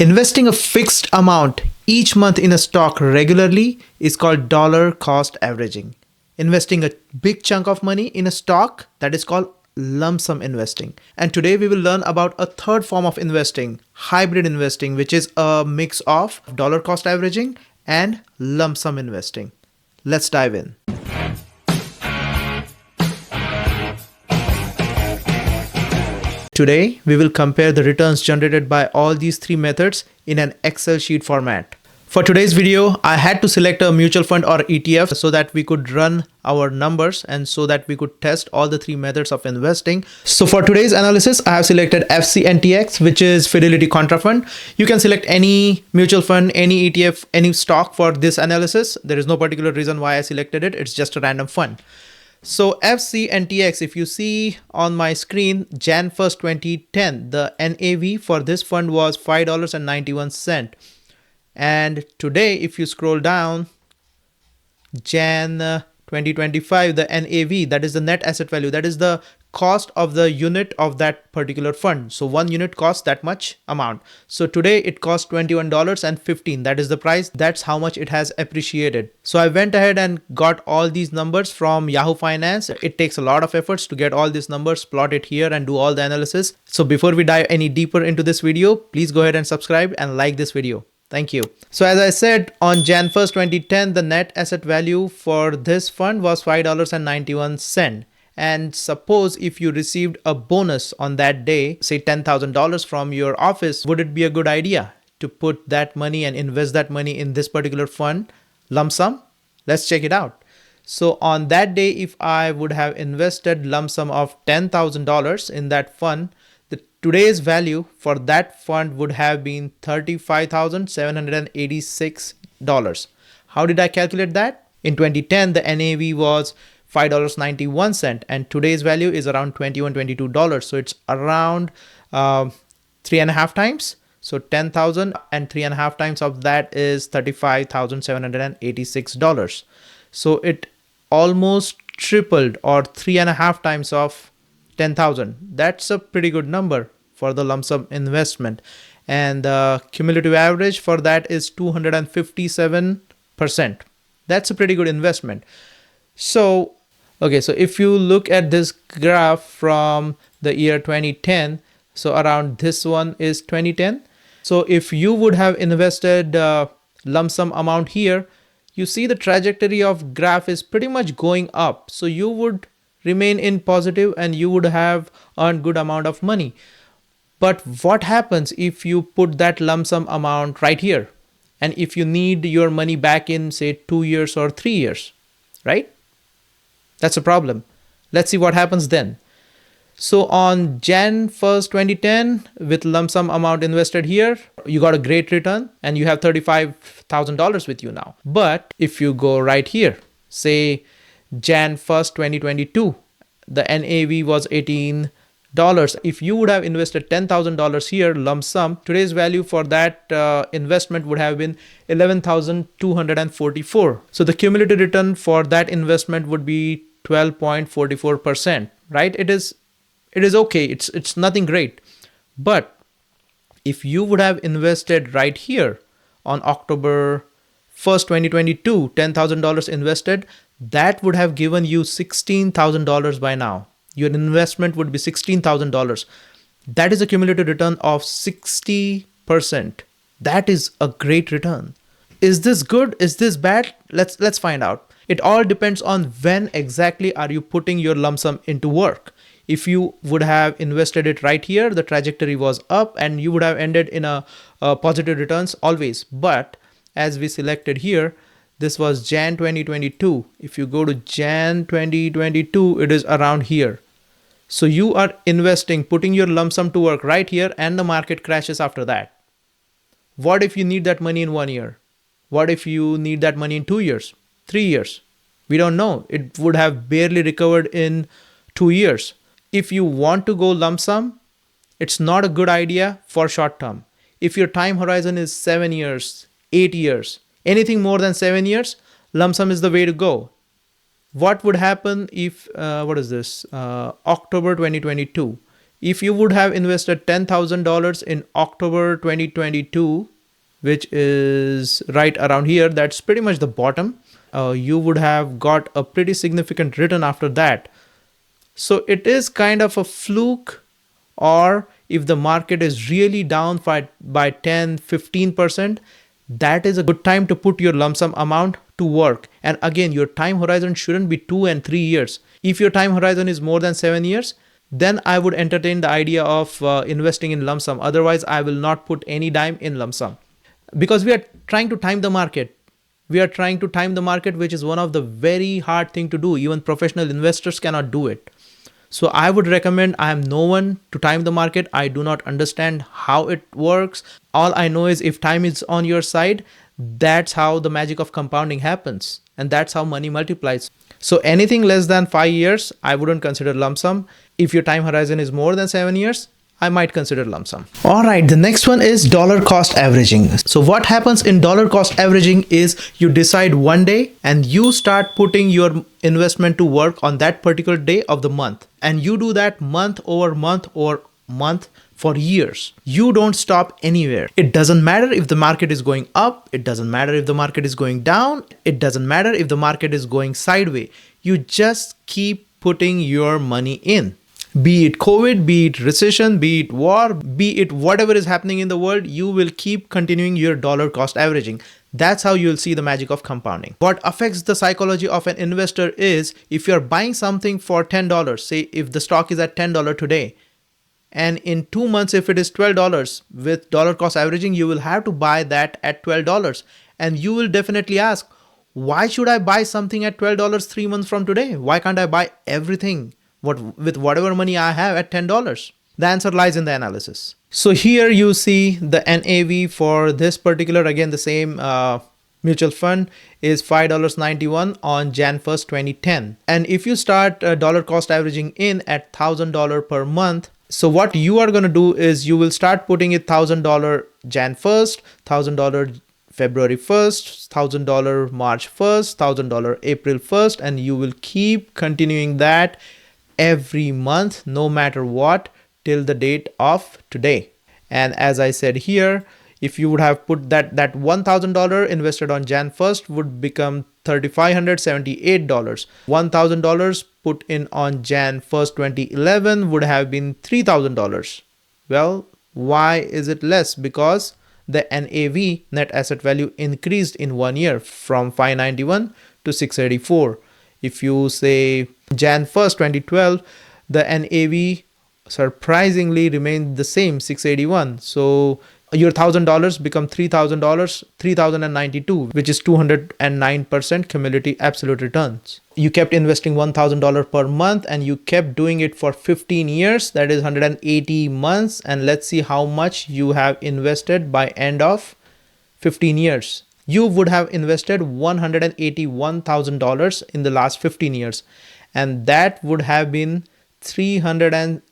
Investing a fixed amount each month in a stock regularly is called dollar cost averaging. Investing a big chunk of money in a stock, that is called lump sum investing. And today we will learn about a third form of investing, hybrid investing, which is a mix of dollar cost averaging and lump sum investing. Let's dive in. Today, we will compare the returns generated by all these three methods in an Excel sheet format. For today's video, I had to select a mutual fund or ETF so that we could run our numbers and so that we could test all the three methods of investing. So for today's analysis, I have selected FCNTX, which is Fidelity Contra Fund. You can select any mutual fund, any ETF, any stock for this analysis. There is no particular reason why I selected it. It's just a random fund. So FCNTX, if you see on my screen, Jan 1st, 2010, the NAV for this fund was $5.91. And today, if you scroll down, Jan 2025, the NAV, that is the net asset value, that is the cost of the unit of that particular fund. So one unit costs that much amount. So today it costs $21.15. That is the price. That's how much it has appreciated. So I went ahead and got all these numbers from Yahoo Finance. It takes a lot of efforts to get all these numbers, plot it here and do all the analysis. So before we dive any deeper into this video, please go ahead and subscribe and like this video. Thank you. So as I said, on Jan 1st, 2010, the net asset value for this fund was $5.91. And suppose if you received a bonus on that day, say $10,000 from your office, would it be a good idea to put that money and invest that money in this particular fund, lump sum? Let's check it out. So on that day, if I would have invested lump sum of $10,000 in that fund, today's value for that fund would have been $35,786. How did I calculate that? In 2010, the NAV was $5.91 and today's value is around $21-22. So it's around 3.5 times. So 10,000 and 3.5 times of that is $35,786. So it almost tripled, or 3.5 times of 10,000. That's a pretty good number for the lump sum investment. And the cumulative average for that is 257%. That's a pretty good investment. So, okay, so if you look at this graph from the year 2010, so around this one is 2010. So if you would have invested lump sum amount here, you see the trajectory of graph is pretty much going up. So you would remain in positive and you would have earned good amount of money. But what happens if you put that lump sum amount right here? And if you need your money back in, say, 2 years or 3 years, right? That's a problem. Let's see what happens then. So on Jan 1st, 2010, with lump sum amount invested here, you got a great return and you have $35,000 with you now. But if you go right here, say Jan 1st, 2022, the NAV was $18. If you would have invested $10,000 here, lump sum, today's value for that investment would have been $11,244. So the cumulative return for that investment would be 12.44%, right? It is okay. It's nothing great. But if you would have invested right here on October 1st, 2022, $10,000 invested, that would have given you $16,000 by now. Your investment would be $16,000. That is a cumulative return of 60%. That is a great return. Is this good? Is this bad? Let's find out. It all depends on when exactly are you putting your lump sum into work. If you would have invested it right here, the trajectory was up and you would have ended in a positive returns always. But as we selected here, this was Jan 2022. If you go to Jan 2022, it is around here. So you are investing, putting your lump sum to work right here and the market crashes after that. What if you need that money in 1 year? What if you need that money in 2 years, 3 years? We don't know. It would have barely recovered in 2 years. If you want to go lump sum, it's not a good idea for short term. If your time horizon is 7 years, 8 years, anything more than 7 years, lump sum is the way to go. What would happen if, October 2022, If you would have invested $10,000 in October 2022, which is right around here, that's pretty much the bottom, you would have got a pretty significant return after that. So it is kind of a fluke, or if the market is really down by 10-15%, that is a good time to put your lump sum amount to work. And again, your time horizon shouldn't be 2 and 3 years. If your time horizon is more than 7 years, then I would entertain the idea of investing in lump sum. Otherwise, I will not put any dime in lump sum, because we are trying to time the market. We are trying to time the market, which is one of the very hard thing to do. Even professional investors cannot do it. So I would recommend, I am no one to time the market. I do not understand how it works. All I know is if time is on your side, that's how the magic of compounding happens. And that's how money multiplies. So anything less than 5 years, I wouldn't consider lump sum. If your time horizon is more than 7 years, I might consider lump sum. All right, the next one is dollar cost averaging. So what happens in dollar cost averaging is you decide one day and you start putting your investment to work on that particular day of the month. And you do that month over month or month for years. You don't stop anywhere. It doesn't matter if the market is going up. It doesn't matter if the market is going down. It doesn't matter if the market is going sideways. You just keep putting your money in. Be it COVID, be it recession, be it war, be it whatever is happening in the world, you will keep continuing your dollar cost averaging. That's how you'll see the magic of compounding. What affects the psychology of an investor is if you're buying something for $10, say if the stock is at $10 today, and in 2 months, if it is $12, with dollar cost averaging, you will have to buy that at $12. And you will definitely ask, why should I buy something at $12 3 months from today? Why can't I buy everything with whatever money I have at $10? The answer lies in the analysis. So here you see the NAV for this particular, again, the same mutual fund is $5.91 on Jan 1st, 2010. And if you start dollar cost averaging in at $1,000 per month, so what you are going to do is you will start putting it $1,000 Jan 1st, $1,000 February 1st, $1,000 March 1st, $1,000 April 1st, and you will keep continuing that every month, no matter what, till the date of today. And as I said here, if you would have put that $1,000 invested on Jan 1st would become $3,578. $1,000 put in on Jan 1st, 2011 would have been $3,000. Well, why is it less? Because the NAV, net asset value, increased in 1 year from 591 to 684. If you say Jan 1st, 2012, the NAV surprisingly remained the same, 681. So your $1,000 become $3,000, 3,092, which is 209% cumulative absolute returns. You kept investing $1,000 per month and you kept doing it for 15 years. That is 180 months. And let's see how much you have invested by end of 15 years. You would have invested $181,000 in the last 15 years. And that would have been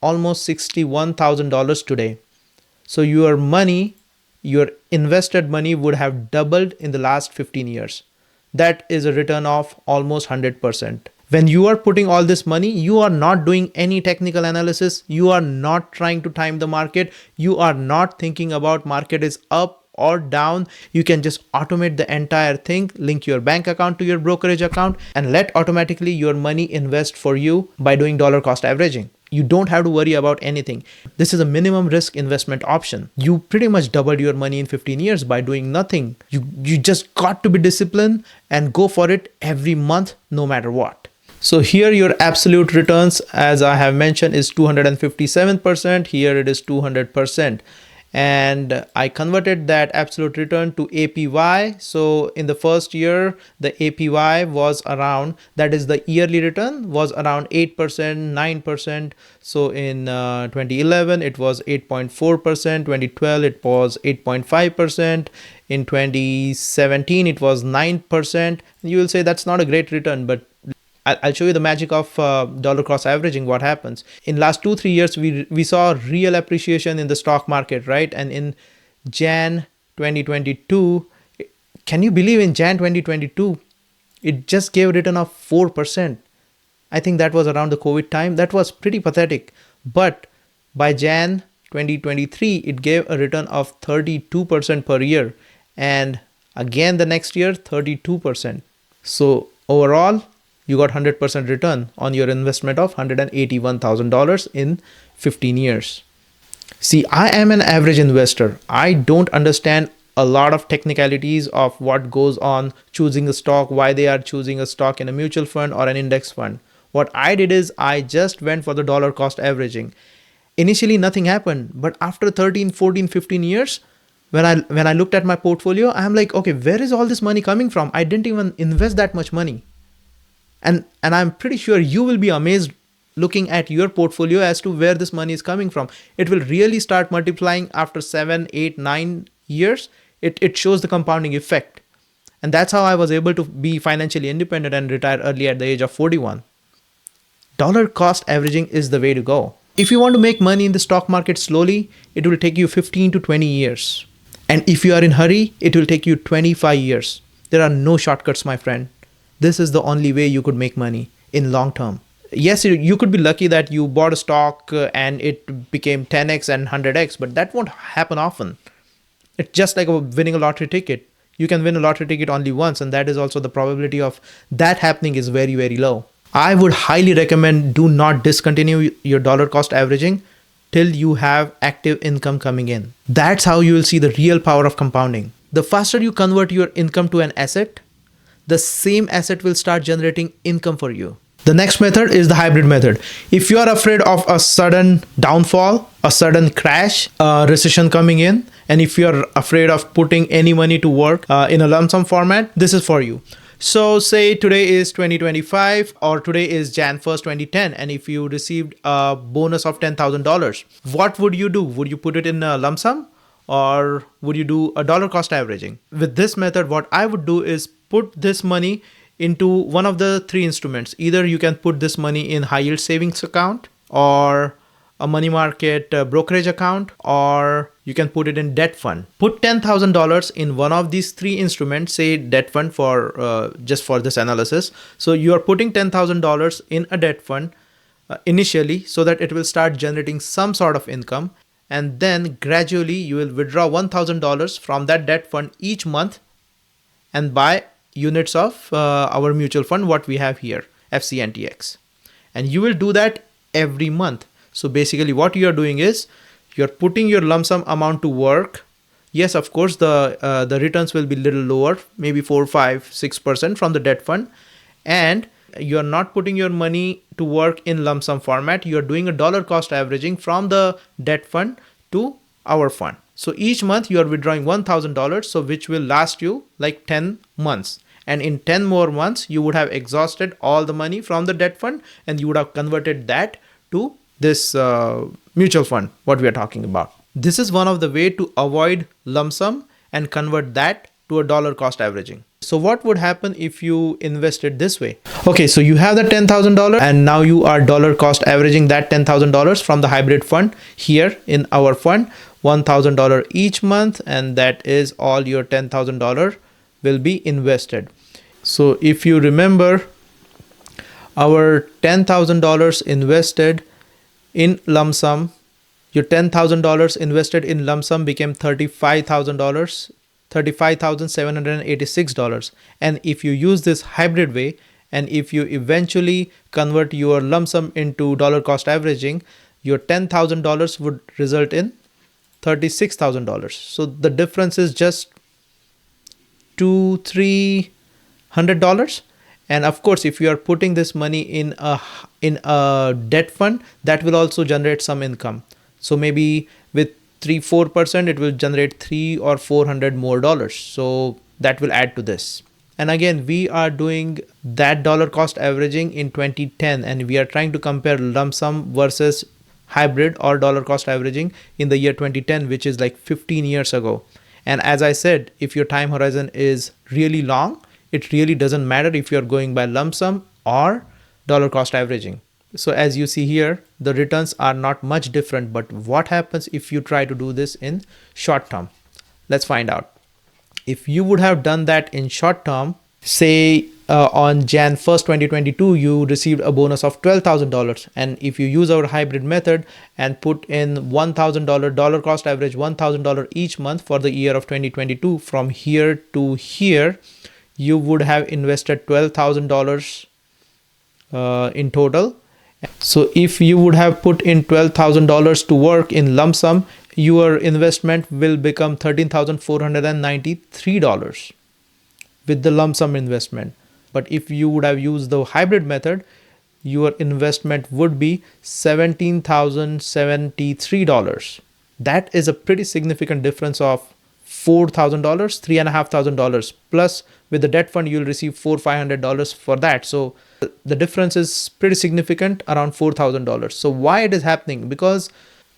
almost $61,000 today. So your money, your invested money would have doubled in the last 15 years. That is a return of almost 100%. When you are putting all this money, you are not doing any technical analysis. You are not trying to time the market. You are not thinking about market is up or down. You can just automate the entire thing, link your bank account to your brokerage account, and let automatically your money invest for you by doing dollar cost averaging. You don't have to worry about anything. This is a minimum risk investment option. You pretty much doubled your money in 15 years by doing nothing. You just got to be disciplined and go for it every month, no matter what. So here your absolute returns, as I have mentioned, is 257%. Here it is 200%. And I converted that absolute return to APY. So in the first year, the APY was around, that is the yearly return, was around 8%, 9%. So in 2011, it was 8.4%. 2012, it was 8.5%. In 2017, it was 9%. You will say that's not a great return, but I'll show you the magic of dollar cost averaging. What happens in last 2-3 years, we saw real appreciation in the stock market, right? And in Jan 2022, can you believe in Jan 2022, it just gave a return of 4%. I think that was around the COVID time. That was pretty pathetic. But By Jan 2023, it gave a return of 32% per year, and again the next year 32%. So overall, you got 100% return on your investment of $181,000 in 15 years. See, I am an average investor. I don't understand a lot of technicalities of what goes on choosing a stock, why they are choosing a stock in a mutual fund or an index fund. What I did is I just went for the dollar cost averaging. Initially nothing happened, but after 13, 14, 15 years, when I looked at my portfolio, I'm like, okay, where is all this money coming from? I didn't even invest that much money. And I'm pretty sure you will be amazed looking at your portfolio as to where this money is coming from. It will really start multiplying after 7, 8, 9 years. It shows the compounding effect. And that's how I was able to be financially independent and retire early at the age of 41. Dollar cost averaging is the way to go. If you want to make money in the stock market slowly, it will take you 15 to 20 years. And if you are in a hurry, it will take you 25 years. There are no shortcuts, my friend. This is the only way you could make money in long term. Yes, you could be lucky that you bought a stock and it became 10x and 100x, but that won't happen often. It's just like winning a lottery ticket. You can win a lottery ticket only once, and that is also the probability of that happening is very, very low. I would highly recommend do not discontinue your dollar cost averaging till you have active income coming in. That's how you will see the real power of compounding. The faster you convert your income to an asset, the same asset will start generating income for you. The next method is the hybrid method. If you are afraid of a sudden downfall, a sudden crash, a recession coming in, and if you're afraid of putting any money to work in a lump sum format, this is for you. So say today is 2025 or today is Jan 1st, 2010, and if you received a bonus of $10,000, what would you do? Would you put it in a lump sum or would you do a dollar cost averaging? With this method, what I would do is put this money into one of the three instruments. Either you can put this money in high yield savings account or a money market brokerage account, or you can put it in debt fund. Put $10,000 in one of these three instruments, say debt fund for just for this analysis. So you are putting $10,000 in a debt fund initially so that it will start generating some sort of income. And then gradually you will withdraw $1,000 from that debt fund each month and buy units of our mutual fund, what we have here, FCNTX. And you will do that every month. So basically what you are doing is you're putting your lump sum amount to work. Yes, of course, the returns will be a little lower, maybe 4, 5, 6% from the debt fund. And you're not putting your money to work in lump sum format. You're doing a dollar cost averaging from the debt fund to our fund. So each month you are withdrawing $1,000, so which will last you like 10 months. And in 10 more months, you would have exhausted all the money from the debt fund and you would have converted that to this mutual fund, what we are talking about. This is one of the way to avoid lump sum and convert that to a dollar cost averaging. So what would happen if you invested this way? Okay, so you have the $10,000 and now you are dollar cost averaging that $10,000 from the hybrid fund here in our fund, $1,000 each month, and that is all your $10,000 will be invested. So if you remember, our $10,000 invested in lump sum, your $10,000 invested in lump sum became $35,000, $35,786. And if you use this hybrid way, and if you eventually convert your lump sum into dollar cost averaging, your $10,000 would result in $36,000. So the difference is just $200-300. And of course, if you are putting this money in a debt fund, that will also generate some income. So maybe with 3-4%, it will generate $300 or $400 more dollars. So that will add to this. And again, we are doing that dollar cost averaging in 2010, and we are trying to compare lump sum versus hybrid or dollar cost averaging in the year 2010, which is like 15 years ago. And as I said, if your time horizon is really long, it really doesn't matter if you're going by lump sum or dollar cost averaging. So as you see here, the returns are not much different, but what happens if you try to do this in short term? Let's find out. If you would have done that in short term, say on Jan 1st, 2022, you received a bonus of $12,000. And if you use our hybrid method and put in $1,000 dollar cost average, $1,000 each month for the year of 2022, from here to here, you would have invested $12,000 in total. So if you would have put in $12,000 to work in lump sum, your investment will become $13,493 with the lump sum investment. But if you would have used the hybrid method, your investment would be $17,073. That is a pretty significant difference of $4,000, $3,500, plus with the debt fund you'll receive $400-500 for that. So the difference is pretty significant, around $4,000. So why it is happening? Because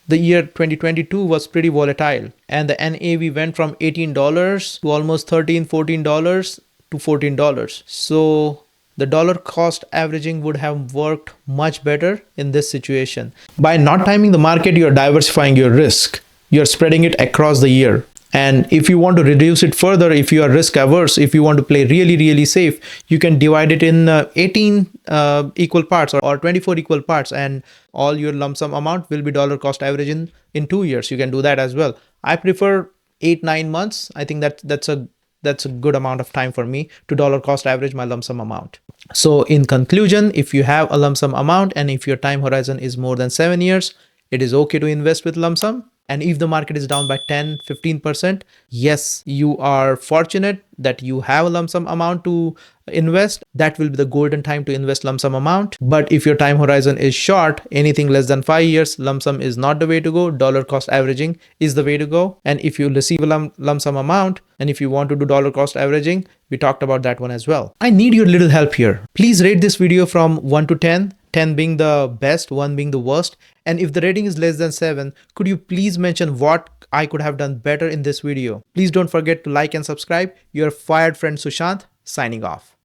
the year 2022 was pretty volatile, and the NAV went from $18 to almost $13-14 to $14. So the dollar cost averaging would have worked much better in this situation. By not timing the market, you're diversifying your risk. You're spreading it across the year. And if you want to reduce it further, if you are risk averse, if you want to play really safe, you can divide it in 18 equal parts or 24 equal parts, and all your lump sum amount will be dollar cost average in 2 years. You can do that as well. I prefer 8-9 months. I think that's a good amount of time for me to dollar cost average my lump sum amount. So in conclusion, if you have a lump sum amount and if your time horizon is more than 7 years, it is okay to invest with lump sum. And if the market is down by 10-15%, yes, you are fortunate that you have a lump sum amount to invest. That will be the golden time to invest lump sum amount. But if your time horizon is short, anything less than 5 years, lump sum is not the way to go. Dollar cost averaging is the way to go. And if you receive a lump sum amount, and if you want to do dollar cost averaging, we talked about that one as well. I need your little help here. Please rate this video from 1 to 10. 10 being the best, 1 being the worst. And if the rating is less than 7, could you please mention what I could have done better in this video? Please don't forget to like and subscribe. Your fired friend Sushant, signing off.